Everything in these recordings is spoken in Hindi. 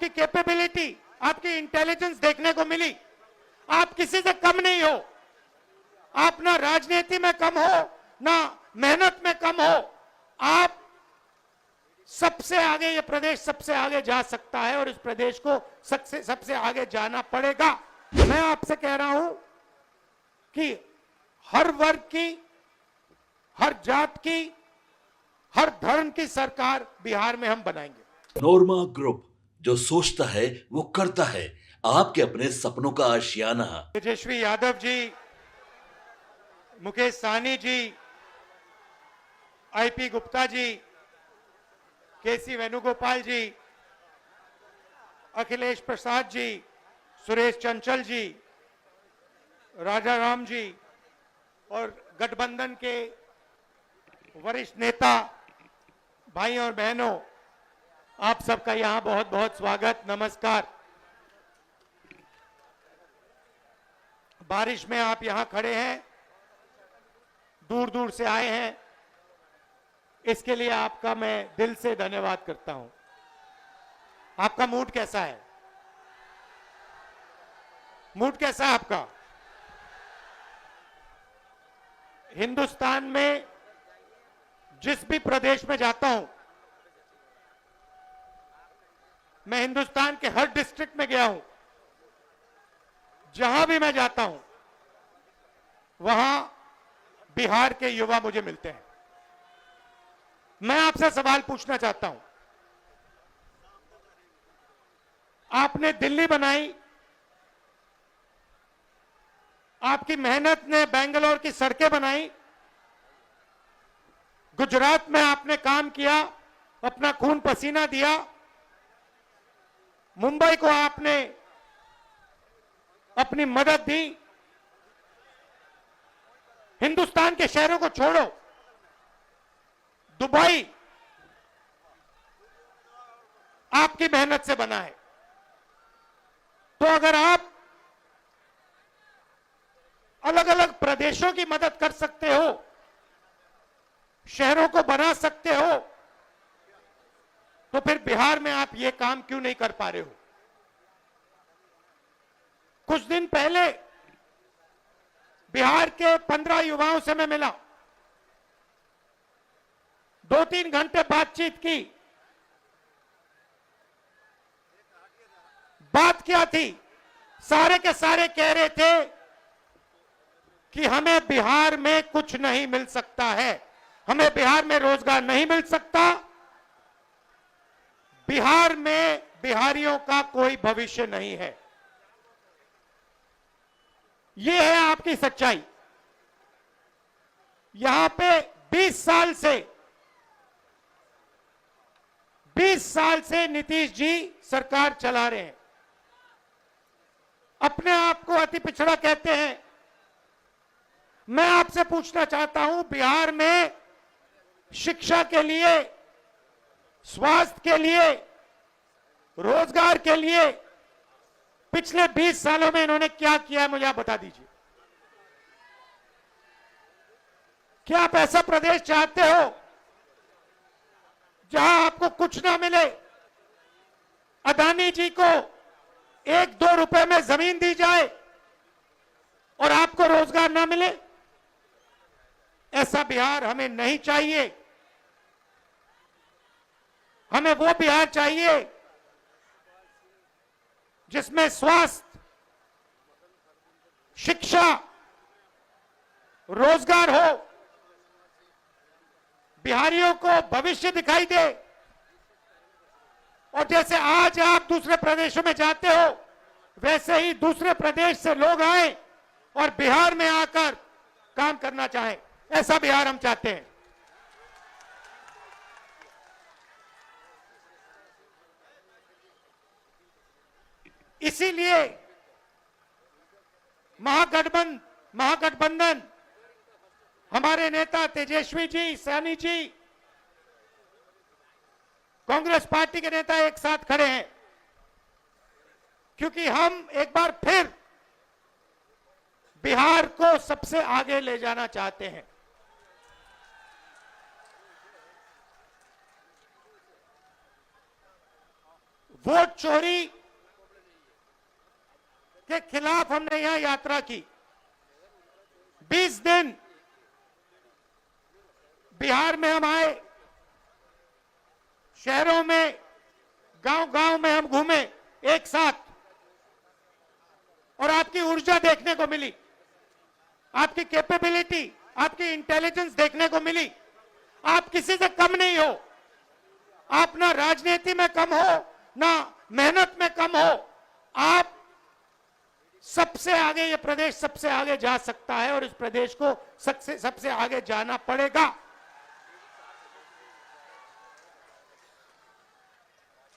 आपकी कैपेबिलिटी, आपकी इंटेलिजेंस देखने को मिली। आप किसी से कम नहीं हो। आप ना राजनीति में कम हो, ना मेहनत में कम हो। आप सबसे आगे, ये प्रदेश सबसे आगे जा सकता है और इस प्रदेश को सबसे आगे जाना पड़ेगा। मैं आपसे कह रहा हूं कि हर वर्ग की, हर जात की, हर धर्म की सरकार बिहार में हम बनाएंगे। नोरमा ग्रुप, जो सोचता है वो करता है। आपके अपने सपनों का आशियाना। तेजस्वी यादव जी, मुकेश सहनी जी, आईपी गुप्ता जी, केसी वेणुगोपाल जी, अखिलेश प्रसाद जी, सुरेश चंचल जी, राजा राम जी और गठबंधन के वरिष्ठ नेता भाई और बहनों, आप सबका यहां बहुत बहुत स्वागत, नमस्कार। बारिश में आप यहां खड़े हैं, दूर दूर से आए हैं, इसके लिए आपका मैं दिल से धन्यवाद करता हूं। आपका मूड कैसा है? मूड कैसा है आपका? हिंदुस्तान में जिस भी प्रदेश में जाता हूं, मैं हिंदुस्तान के हर डिस्ट्रिक्ट में गया हूं, जहां भी मैं जाता हूं वहां बिहार के युवा मुझे मिलते हैं। मैं आपसे सवाल पूछना चाहता हूं। आपने दिल्ली बनाई, आपकी मेहनत ने बेंगलोर की सड़कें बनाई, गुजरात में आपने काम किया, अपना खून पसीना दिया, मुंबई को आपने अपनी मदद दी। हिंदुस्तान के शहरों को छोड़ो, दुबई आपकी मेहनत से बना है। तो अगर आप अलग अलग प्रदेशों की मदद कर सकते हो, शहरों को बना सकते हो, तो फिर बिहार में आप ये काम क्यों नहीं कर पा रहे हो? कुछ दिन पहले बिहार के 15 युवाओं से मैं मिला, 2-3 घंटे बातचीत की। बात क्या थी? सारे के सारे कह रहे थे कि हमें बिहार में कुछ नहीं मिल सकता है, हमें बिहार में रोजगार नहीं मिल सकता, बिहार में बिहारियों का कोई भविष्य नहीं है। यह है आपकी सच्चाई। यहां पे 20 साल से नीतीश जी सरकार चला रहे हैं। अपने आप को अति पिछड़ा कहते हैं। मैं आपसे पूछना चाहता हूं, बिहार में शिक्षा के लिए, स्वास्थ्य के लिए, रोजगार के लिए पिछले 20 सालों में इन्होंने क्या किया है, मुझे आप बता दीजिए। क्या आप ऐसा प्रदेश चाहते हो जहां आपको कुछ ना मिले? अदानी जी को 1-2 रुपए में जमीन दी जाए और आपको रोजगार ना मिले? ऐसा बिहार हमें नहीं चाहिए। हमें वो बिहार चाहिए जिसमें स्वास्थ्य, शिक्षा, रोजगार हो, बिहारियों को भविष्य दिखाई दे। और जैसे आज आप दूसरे प्रदेशों में जाते हो, वैसे ही दूसरे प्रदेश से लोग आए और बिहार में आकर काम करना चाहें। ऐसा बिहार हम चाहते हैं। इसीलिए महागठबंधन, हमारे नेता तेजस्वी जी, सहनी जी, कांग्रेस पार्टी के नेता एक साथ खड़े हैं, क्योंकि हम एक बार फिर बिहार को सबसे आगे ले जाना चाहते हैं। वोट चोरी के खिलाफ हमने यहां यात्रा की। 20 दिन बिहार में हम आए, शहरों में, गांव-गांव में हम घूमे एक साथ, और आपकी ऊर्जा देखने को मिली, आपकी कैपेबिलिटी, आपकी इंटेलिजेंस देखने को मिली। आप किसी से कम नहीं हो। आप ना राजनीति में कम हो, ना मेहनत में कम हो। आप सबसे आगे, ये प्रदेश सबसे आगे जा सकता है और इस प्रदेश को सबसे आगे जाना पड़ेगा।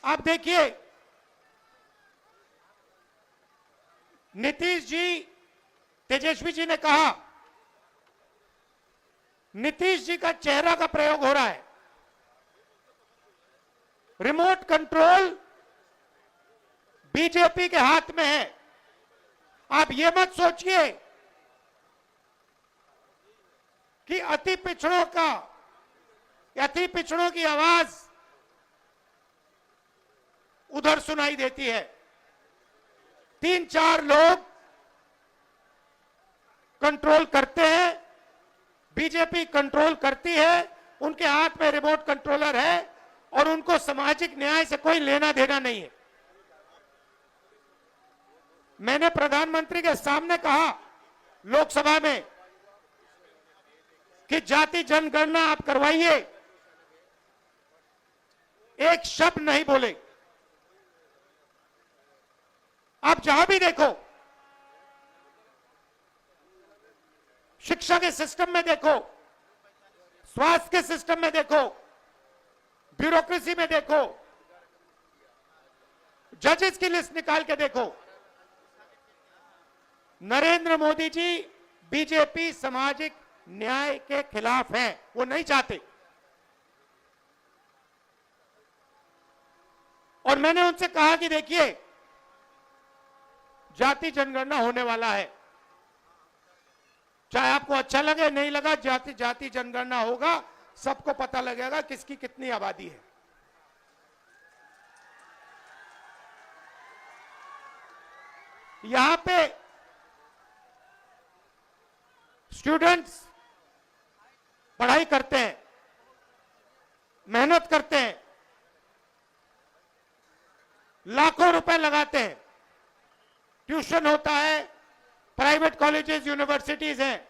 आप देखिए, नीतीश जी, तेजस्वी जी ने कहा, नीतीश जी का चेहरा का प्रयोग हो रहा है। रिमोट कंट्रोल बीजेपी के हाथ में है। आप ये मत सोचिए कि अति पिछड़ों की आवाज उधर सुनाई देती है। 3-4 लोग कंट्रोल करते हैं, बीजेपी कंट्रोल करती है, उनके हाथ में रिमोट कंट्रोलर है और उनको सामाजिक न्याय से कोई लेना देना नहीं है। मैंने प्रधानमंत्री के सामने कहा लोकसभा में कि जाति जनगणना आप करवाइए, एक शब्द नहीं बोले। आप जहां भी देखो, शिक्षा के सिस्टम में देखो, स्वास्थ्य के सिस्टम में देखो, ब्यूरोक्रेसी में देखो, जजेस की लिस्ट निकाल के देखो, नरेंद्र मोदी जी बीजेपी सामाजिक न्याय के खिलाफ हैं। वो नहीं चाहते। और मैंने उनसे कहा कि देखिए, जाति जनगणना होने वाला है, चाहे आपको अच्छा लगे नहीं लगा, जाति जनगणना होगा, सबको पता लगेगा किसकी कितनी आबादी है। यहां पे स्टूडेंट्स पढ़ाई करते हैं, मेहनत करते हैं, लाखों रुपए लगाते हैं, ट्यूशन होता है, प्राइवेट कॉलेजेस, यूनिवर्सिटीज हैं।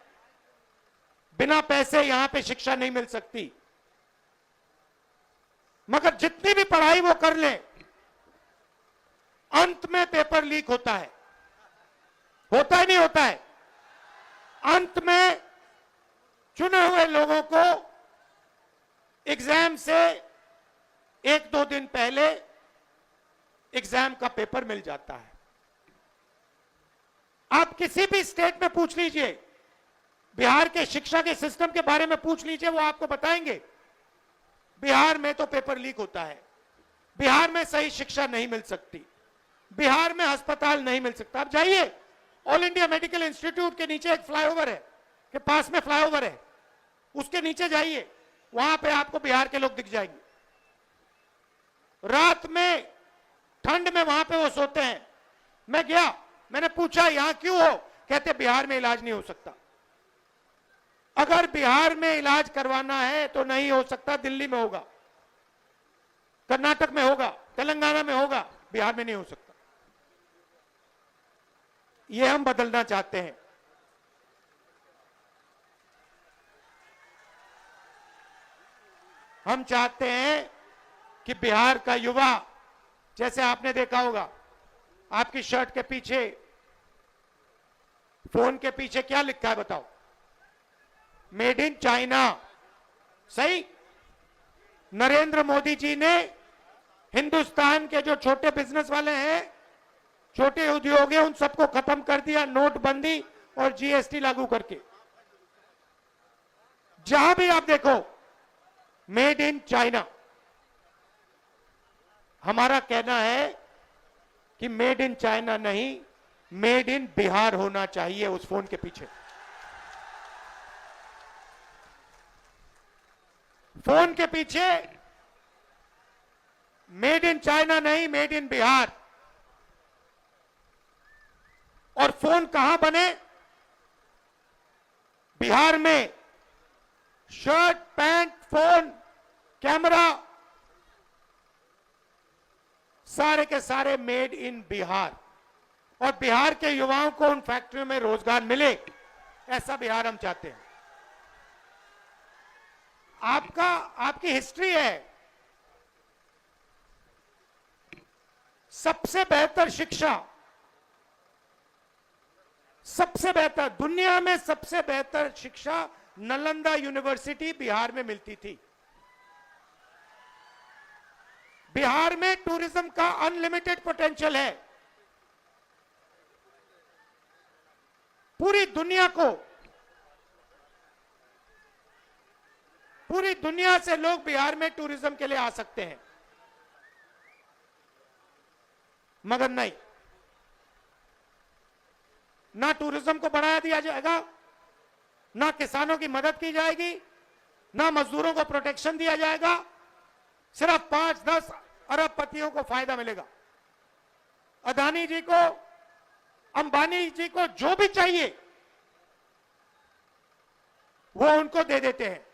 बिना पैसे यहां पे शिक्षा नहीं मिल सकती। मगर जितनी भी पढ़ाई वो कर ले, अंत में पेपर लीक होता है। होता ही नहीं होता है। अंत में चुने हुए लोगों को एग्जाम से 1-2 दिन पहले एग्जाम का पेपर मिल जाता है। आप किसी भी स्टेट में पूछ लीजिए, बिहार के शिक्षा के सिस्टम के बारे में पूछ लीजिए, वो आपको बताएंगे बिहार में तो पेपर लीक होता है, बिहार में सही शिक्षा नहीं मिल सकती, बिहार में अस्पताल नहीं मिल सकता। आप जाइए, ऑल इंडिया मेडिकल इंस्टीट्यूट के नीचे एक फ्लाईओवर है, के पास में फ्लाईओवर है, उसके नीचे जाइए, वहां पे आपको बिहार के लोग दिख जाएंगे। रात में ठंड में वहां पे वो सोते हैं। मैं गया, मैंने पूछा यहां क्यों हो, कहते बिहार में इलाज नहीं हो सकता। अगर बिहार में इलाज करवाना है तो नहीं हो सकता, दिल्ली में होगा, कर्नाटक में होगा, तेलंगाना में होगा, बिहार में नहीं हो सकता। ये हम बदलना चाहते हैं। हम चाहते हैं कि बिहार का युवा, जैसे आपने देखा होगा, आपकी शर्ट के पीछे, फोन के पीछे क्या लिखा है बताओ? Made in China. सही? नरेंद्र मोदी जी ने हिंदुस्तान के जो छोटे बिजनेस वाले हैं, छोटे उद्योग हैं, उन सबको खत्म कर दिया, नोटबंदी और जीएसटी लागू करके। जहां भी आप देखो, मेड इन चाइना। हमारा कहना है कि मेड इन चाइना नहीं, मेड इन बिहार होना चाहिए उस फोन के पीछे। फोन के पीछे मेड इन चाइना नहीं, मेड इन बिहार। और फोन कहां बने? बिहार में। शर्ट, पैंट, फोन, कैमरा सारे के सारे मेड इन बिहार। और बिहार के युवाओं को उन फैक्ट्रियों में रोजगार मिले, ऐसा बिहार हम चाहते हैं। आपकी हिस्ट्री है। सबसे बेहतर शिक्षा, सबसे बेहतर, दुनिया में सबसे बेहतर शिक्षा नालंदा यूनिवर्सिटी बिहार में मिलती थी। बिहार में टूरिज्म का अनलिमिटेड पोटेंशियल है। पूरी दुनिया से लोग बिहार में टूरिज्म के लिए आ सकते हैं, मगर नहीं, ना टूरिज्म को बढ़ाया दिया जाएगा, ना किसानों की मदद की जाएगी, ना मजदूरों को प्रोटेक्शन दिया जाएगा। सिर्फ 5-10 अरबपतियों को फायदा मिलेगा। अदानी जी को, अंबानी जी को जो भी चाहिए वो उनको दे देते हैं।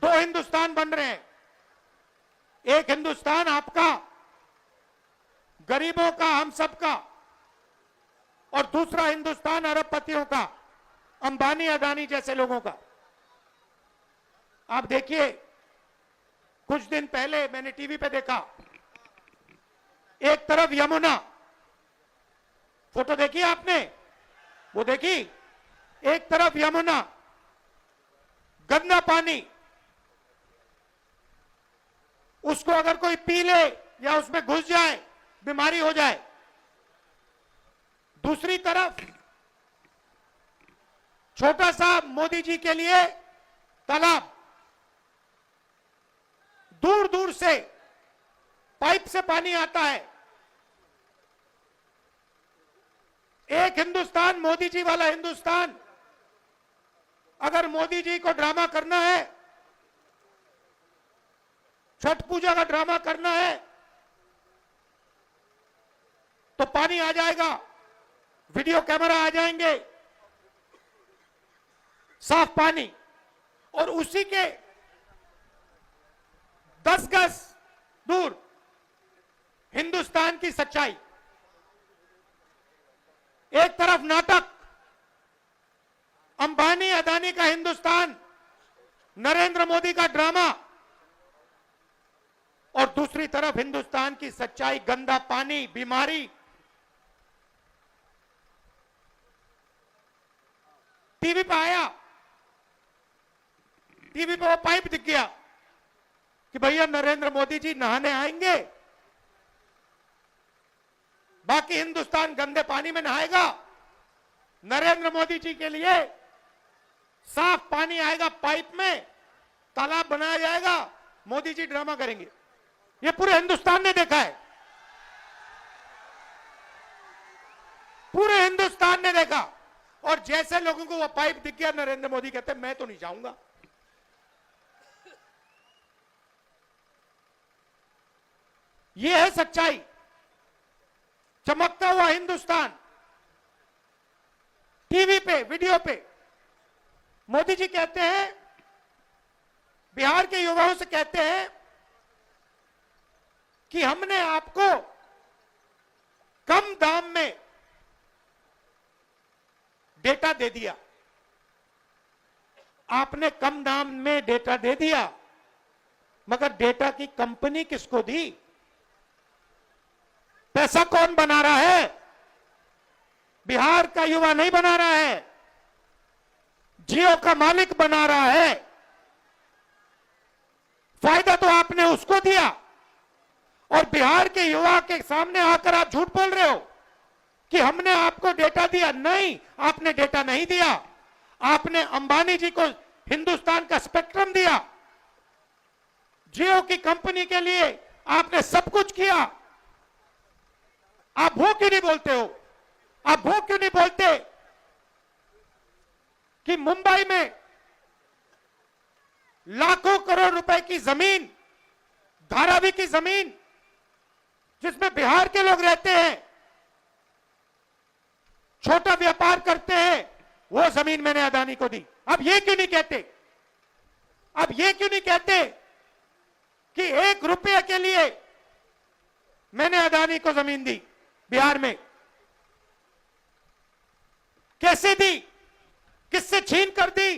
2 हिंदुस्तान बन रहे हैं। एक हिंदुस्तान आपका, गरीबों का, हम सबका, और दूसरा हिंदुस्तान अरबपतियों का, अंबानी अदानी जैसे लोगों का। आप देखिए, कुछ दिन पहले मैंने टीवी पे देखा, एक तरफ यमुना, फोटो देखी आपने? वो देखी? एक तरफ यमुना, गंदा पानी, उसको अगर कोई पी ले या उसमें घुस जाए बीमारी हो जाए। दूसरी तरफ छोटा सा मोदी जी के लिए तालाब, दूर दूर से पाइप से पानी आता है। एक हिंदुस्तान, मोदी जी वाला हिंदुस्तान। अगर मोदी जी को ड्रामा करना है, छठ पूजा का ड्रामा करना है, तो पानी आ जाएगा, वीडियो कैमरा आ जाएंगे, साफ पानी। और उसी के 10 गज दूर हिंदुस्तान की सच्चाई। एक तरफ नाटक, अंबानी अदानी का हिंदुस्तान, नरेंद्र मोदी का ड्रामा, और दूसरी तरफ हिंदुस्तान की सच्चाई, गंदा पानी, बीमारी। टीवी पे आया, टीवी पे वो पाइप दिख गया कि भैया नरेंद्र मोदी जी नहाने आएंगे, बाकी हिंदुस्तान गंदे पानी में नहाएगा। नरेंद्र मोदी जी के लिए साफ पानी आएगा, पाइप में तालाब बनाया जाएगा, मोदी जी ड्रामा करेंगे। ये पूरे हिंदुस्तान ने देखा है, पूरे हिंदुस्तान ने देखा। और जैसे लोगों को वो पाइप दिख गया, नरेंद्र मोदी कहते मैं तो नहीं जाऊंगा। ये है सच्चाई, चमकता हुआ हिंदुस्तान। टीवी पे, वीडियो पे मोदी जी कहते हैं, बिहार के युवाओं से कहते हैं कि हमने आपको कम दाम में डेटा दे दिया। आपने कम दाम में डेटा दे दिया, मगर डेटा की कंपनी किसको दी? पैसा कौन बना रहा है? बिहार का युवा नहीं बना रहा है, जियो का मालिक बना रहा है। फायदा तो आपने उसको दिया, और बिहार के युवा के सामने आकर आप झूठ बोल रहे हो कि हमने आपको डेटा दिया। नहीं, आपने डेटा नहीं दिया। आपने अंबानी जी को हिंदुस्तान का स्पेक्ट्रम दिया, जियो की कंपनी के लिए आपने सब कुछ किया। आप वो क्यों नहीं बोलते हो? आप वो क्यों नहीं बोलते कि मुंबई में लाखों करोड़ रुपए की जमीन धारावी की जमीन जिसमें बिहार के लोग रहते हैं, छोटा व्यापार करते हैं, वो जमीन मैंने अदानी को दी। अब ये क्यों नहीं कहते, अब ये क्यों नहीं कहते कि 1 रुपये के लिए मैंने अदानी को जमीन दी बिहार में? कैसे दी, किससे छीन कर दी?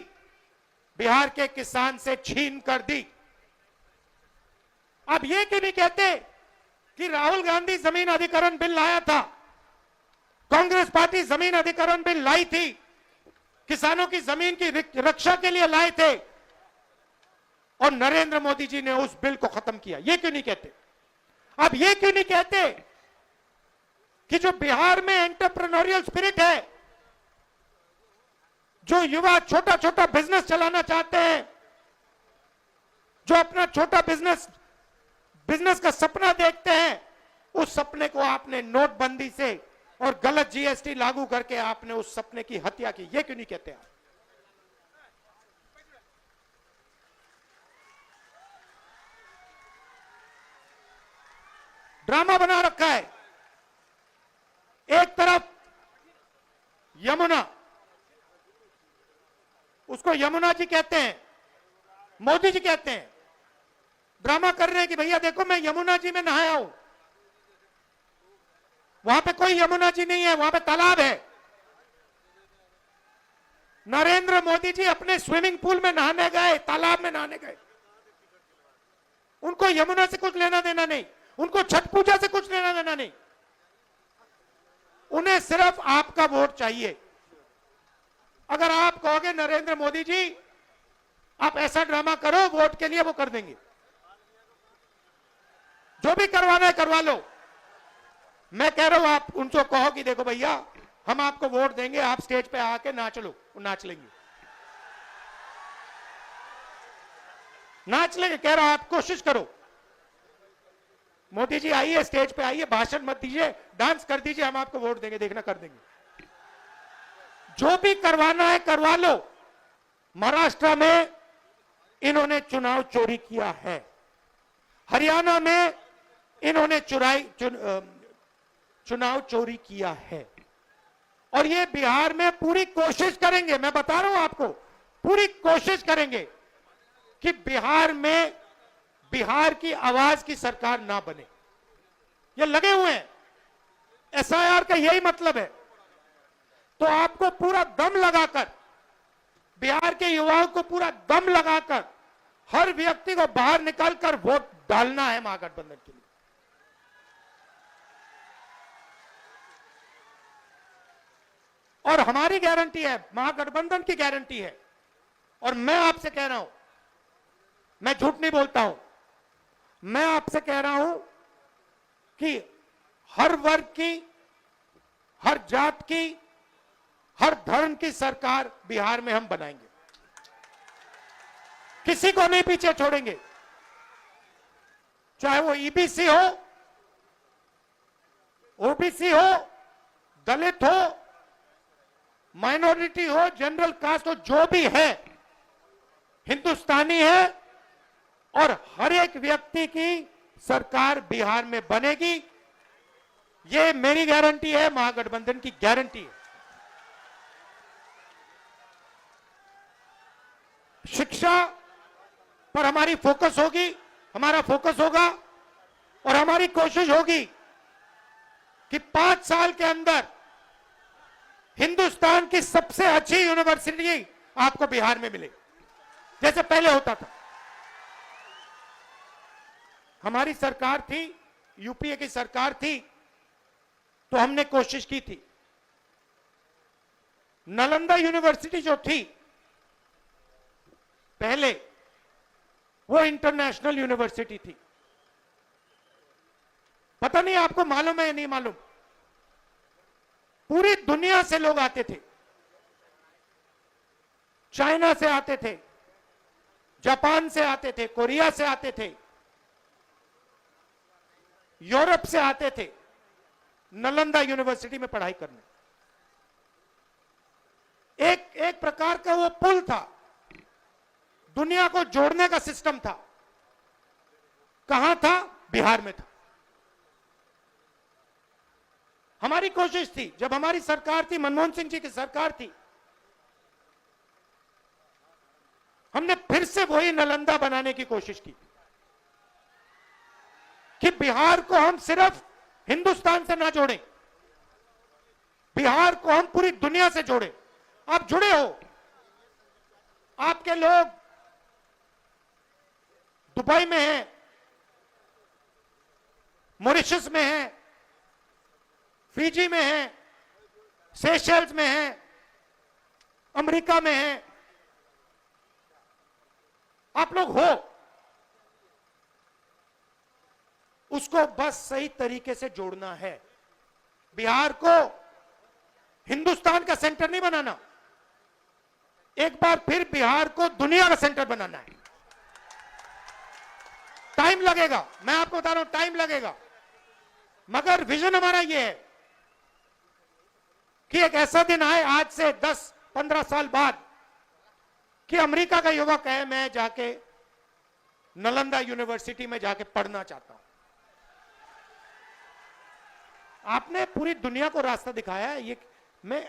बिहार के किसान से छीन कर दी। अब ये क्यों नहीं कहते कि राहुल गांधी जमीन अधिग्रहण बिल लाया था, कांग्रेस पार्टी जमीन अधिग्रहण बिल लाई थी, किसानों की जमीन की रक्षा के लिए लाए थे, और नरेंद्र मोदी जी ने उस बिल को खत्म किया? ये क्यों नहीं कहते? अब ये क्यों नहीं कहते कि जो बिहार में एंटरप्रेन्योरियल स्पिरिट है, जो युवा छोटा छोटा बिजनेस चलाना चाहते हैं, जो अपना छोटा बिजनेस का सपना देखते हैं, उस सपने को आपने नोटबंदी से और गलत जीएसटी लागू करके आपने उस सपने की हत्या की? ये क्यों नहीं कहते आप? ड्रामा बना रखा है। एक तरफ यमुना, उसको यमुना जी कहते हैं, मोदी जी कहते हैं, ड्रामा कर रहे हैं कि भैया देखो मैं यमुना जी में नहाया हूं। वहां पे कोई यमुना जी नहीं है, वहां पे तालाब है। नरेंद्र मोदी जी अपने स्विमिंग पूल में नहाने गए, तालाब में नहाने गए। उनको यमुना से कुछ लेना देना नहीं, उनको छठ पूजा से कुछ लेना देना नहीं। उन्हें सिर्फ आपका वोट चाहिए। अगर आप कहोगे नरेंद्र मोदी जी आप ऐसा ड्रामा करो वोट के लिए, वो कर देंगे। जो भी करवाना है करवा लो। मैं कह रहा हूं आप उनको कहो कि देखो भैया हम आपको वोट देंगे, आप स्टेज पे आके नाच लो, वो नाच लेंगे, नाच लेंगे। कह रहा हूं आप कोशिश करो, मोदी जी आइए, स्टेज पे आइए, भाषण मत दीजिए, डांस कर दीजिए, हम आपको वोट देंगे, देखना कर देंगे। जो भी करवाना है करवा लो। महाराष्ट्र में इन्होंने चुनाव चोरी किया है, हरियाणा में इन्होंने चुनाव चोरी किया है, और ये बिहार में पूरी कोशिश करेंगे, मैं बता रहा हूं आपको, पूरी कोशिश करेंगे कि बिहार में बिहार की आवाज की सरकार ना बने। ये लगे हुए हैं, एसआईआर का यही मतलब है। तो आपको पूरा दम लगाकर, बिहार के युवाओं को पूरा दम लगाकर हर व्यक्ति को बाहर निकालकर वोट डालना है महागठबंधन के लिए। और हमारी गारंटी है, महागठबंधन की गारंटी है, और मैं आपसे कह रहा हूं, मैं झूठ नहीं बोलता हूं, मैं आपसे कह रहा हूं कि हर वर्ग की, हर जात की, हर धर्म की सरकार बिहार में हम बनाएंगे। किसी को नहीं पीछे छोड़ेंगे, चाहे वो ईबीसी हो, ओबीसी हो, दलित हो, माइनॉरिटी हो, जनरल कास्ट हो, जो भी है हिंदुस्तानी है, और हर एक व्यक्ति की सरकार बिहार में बनेगी। ये मेरी गारंटी है, महागठबंधन की गारंटी है। शिक्षा पर हमारी फोकस होगी, हमारा फोकस होगा, और हमारी कोशिश होगी कि 5 साल के अंदर हिंदुस्तान की सबसे अच्छी यूनिवर्सिटी आपको बिहार में मिले, जैसे पहले होता था। हमारी सरकार थी, यूपीए की सरकार थी, तो हमने कोशिश की थी। नालंदा यूनिवर्सिटी जो थी पहले, वो इंटरनेशनल यूनिवर्सिटी थी। पता नहीं आपको मालूम है या नहीं मालूम, पूरी दुनिया से लोग आते थे। चाइना से आते थे, जापान से आते थे, कोरिया से आते थे, यूरोप से आते थे नालंदा यूनिवर्सिटी में पढ़ाई करने। एक प्रकार का वो पुल था, दुनिया को जोड़ने का सिस्टम था। कहां था? बिहार में था। हमारी कोशिश थी, जब हमारी सरकार थी, मनमोहन सिंह जी की सरकार थी, हमने फिर से वही नालंदा बनाने की कोशिश की कि बिहार को हम सिर्फ हिंदुस्तान से ना जोड़ें, बिहार को हम पूरी दुनिया से जोड़ें। आप जुड़े हो, आपके लोग दुबई में हैं, मॉरिशस में हैं, फिजी में हैं, सेशल्स में हैं, अमेरिका में हैं, आप लोग हो। उसको बस सही तरीके से जोड़ना है। बिहार को हिंदुस्तान का सेंटर नहीं बनाना, एक बार फिर बिहार को दुनिया का सेंटर बनाना है। टाइम लगेगा, मैं आपको बता रहा हूं, टाइम लगेगा, मगर विजन हमारा यह है कि एक ऐसा दिन आए आज से 10-15 साल बाद कि अमेरिका का युवक कहे मैं जाके नालंदा यूनिवर्सिटी में जाके पढ़ना चाहता हूं। आपने पूरी दुनिया को रास्ता दिखाया है, ये मैं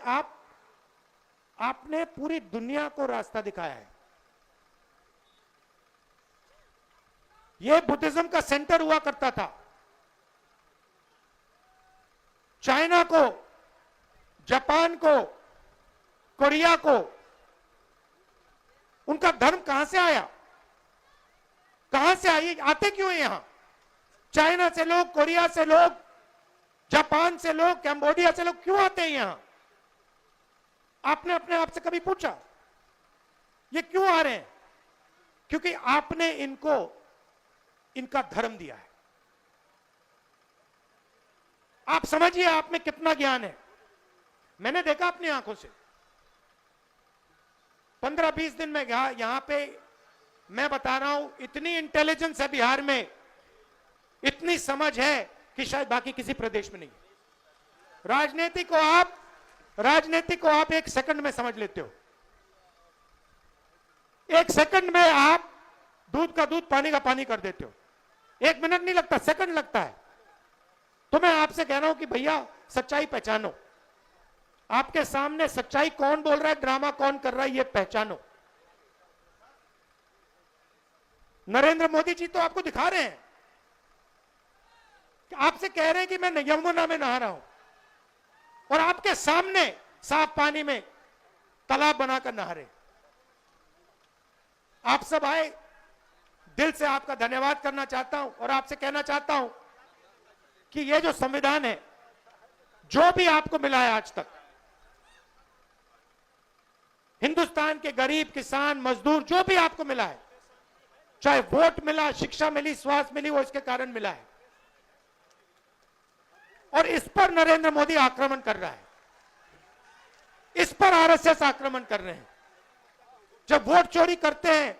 आपने पूरी दुनिया को रास्ता दिखाया है। यह बुद्धिज्म का सेंटर हुआ करता था। चाइना को, जापान को, कोरिया को, उनका धर्म कहां से आया? कहां से आए? आते क्यों हैं यहां? चाइना से लोग, कोरिया से लोग, जापान से लोग, कैम्बोडिया से लोग क्यों आते हैं यहां? आपने अपने आप से कभी पूछा ये क्यों आ रहे हैं? क्योंकि आपने इनको इनका धर्म दिया है। आप समझिए आप में कितना ज्ञान है। मैंने देखा अपनी आंखों से, 15-20 दिन में यहां पे मैं बता रहा हूं, इतनी इंटेलिजेंस है बिहार में, इतनी समझ है कि शायद बाकी किसी प्रदेश में नहीं है। राजनीति को आप 1 सेकंड में समझ लेते हो। 1 सेकंड में आप दूध का दूध, पानी का पानी कर देते हो। 1 मिनट नहीं लगता, सेकंड लगता है। तो मैं आपसे कह रहा हूं कि भैया सच्चाई पहचानो। आपके सामने सच्चाई कौन बोल रहा है, ड्रामा कौन कर रहा है, ये पहचानो। नरेंद्र मोदी जी तो आपको दिखा रहे हैं, आपसे कह रहे हैं कि मैं यमुना में नहा रहा हूं, और आपके सामने साफ पानी में तालाब बनाकर नहा रहे। आप सब आए, दिल से आपका धन्यवाद करना चाहता हूं और आपसे कहना चाहता हूं कि यह जो संविधान है, जो भी आपको मिला है आज तक, हिंदुस्तान के गरीब, किसान, मजदूर, जो भी आपको मिला है, चाहे वोट मिला, शिक्षा मिली, स्वास्थ्य मिली, वो इसके कारण मिला है। और इस पर नरेंद्र मोदी आक्रमण कर रहा है, इस पर आरएसएस आक्रमण कर रहे हैं। जब वोट चोरी करते हैं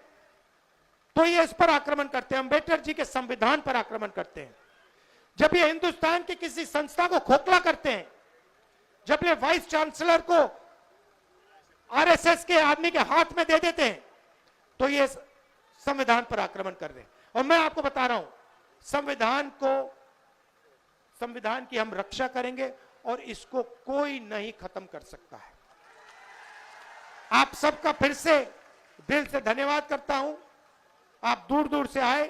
तो ये इस पर आक्रमण करते हैं, अंबेडकर जी के संविधान पर आक्रमण करते हैं। जब ये हिंदुस्तान की किसी संस्था को खोखला करते हैं, जब ये वाइस चांसलर को आरएसएस के आदमी के हाथ में दे देते हैं, तो ये संविधान पर आक्रमण कर रहे हैं। और मैं आपको बता रहा हूं, संविधान की हम रक्षा करेंगे और इसको कोई नहीं खत्म कर सकता है। आप सबका फिर से दिल से धन्यवाद करता हूं। आप दूर दूर से आए,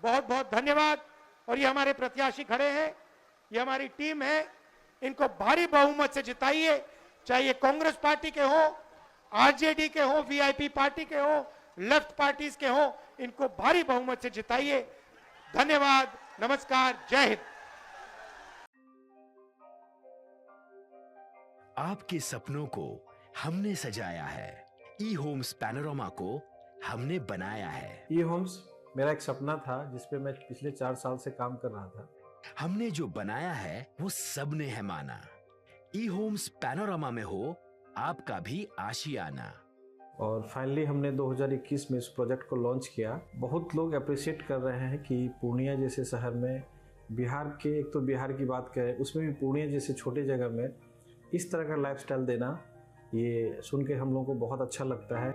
बहुत बहुत धन्यवाद। और ये हमारे प्रत्याशी खड़े हैं, ये हमारी टीम है, इनको भारी बहुमत से जिताइए। चाहे ये कांग्रेस पार्टी के हो, आरजेडी के हो, वीआईपी पार्टी के हो, लेफ्ट पार्टीज के हो, इनको भारी बहुमत से जिताइए। धन्यवाद, नमस्कार, जय हिंद। आपके सपनों को हमने सजाया है, ई होम्स पैनोरामा को हमने बनाया है। ई होम्स मेरा एक सपना था जिस पे मैं पिछले 4 साल से काम कर रहा था। हमने जो बनाया है वो सबने है माना। ई होम्स पैनोरामा में हो आपका भी आशियाना। और फाइनली हमने 2021 में इस प्रोजेक्ट को लॉन्च किया। बहुत लोग अप्रिशिएट कर रहे हैं कि पूर्णिया जैसे शहर में, बिहार के, एक तो बिहार की बात करें, उसमें भी पूर्णिया जैसे छोटे जगह में इस तरह का लाइफस्टाइल देना, ये सुन के हम लोगों को बहुत अच्छा लगता है।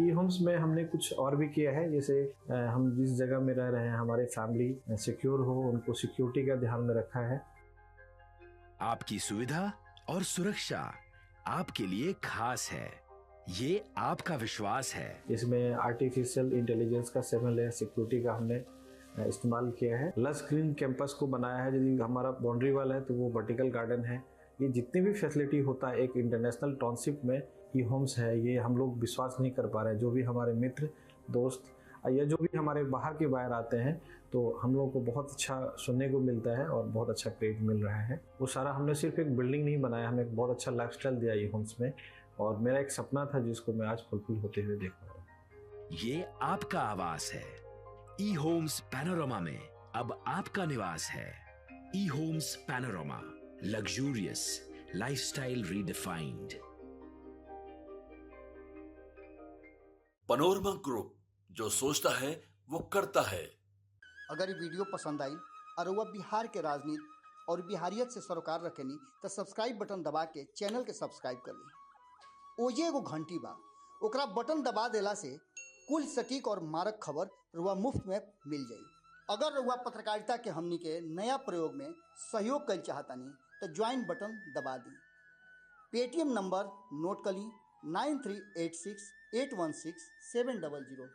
ई होम्स में हमने कुछ और भी किया है, जैसे हम जिस जगह में रह रहे हैं हमारे फैमिली सिक्योर हो, उनको सिक्योरिटी का ध्यान में रखा है। आपकी सुविधा और सुरक्षा आपके लिए खास है, ये आपका विश्वास है। इसमें आर्टिफिशियल इंटेलिजेंस का 7 लेयर सिक्योरिटी का हमने इस्तेमाल किया है। लस ग्रीन कैंपस को बनाया है, यदि हमारा बाउंड्री वाल है तो वो वर्टिकल गार्डन है। ये जितनी भी फैसिलिटी होता है एक इंटरनेशनल टाउनशिप में, ई होम्स है, ये हम लोग विश्वास नहीं कर पा रहे हैं। जो भी हमारे मित्र दोस्त या जो भी हमारे बाहर के बाहर आते हैं तो हम लोगों को बहुत अच्छा सुनने को मिलता है और बहुत अच्छा क्रेडिट मिल रहा है। वो सारा हमने सिर्फ एक बिल्डिंग नहीं बनाया, हमें एक बहुत अच्छा लाइफस्टाइल दिया ई होम्स में, और मेरा एक सपना था जिसको मैं आज फुलफिल होते हुए देख रहा हूँ। ये आपका आवास है। ई होम्स पैनोरामा में अब आपका निवास है। E Homes Panorama, luxurious lifestyle redefined. Panorama group, जो सोचता है वो करता है। अगर ये वीडियो पसंद आई और वह बिहार के राजनीति और बिहारियत से सरोकार रखेनी तो सब्सक्राइब बटन दबा के चैनल के सब्सक्राइब कर ली। ओजे एगो घंटी बा, ओकरा बटन दबा देला से कुल सटीक और मारक खबर रुआ मुफ्त में मिल जाई। अगर रुआ पत्रकारिता के हमनी के नया प्रयोग में सहयोग कर चाहतानी तो ज्वाइन बटन दबा दी। पेटीएम नंबर नोट कर ली 9386816700।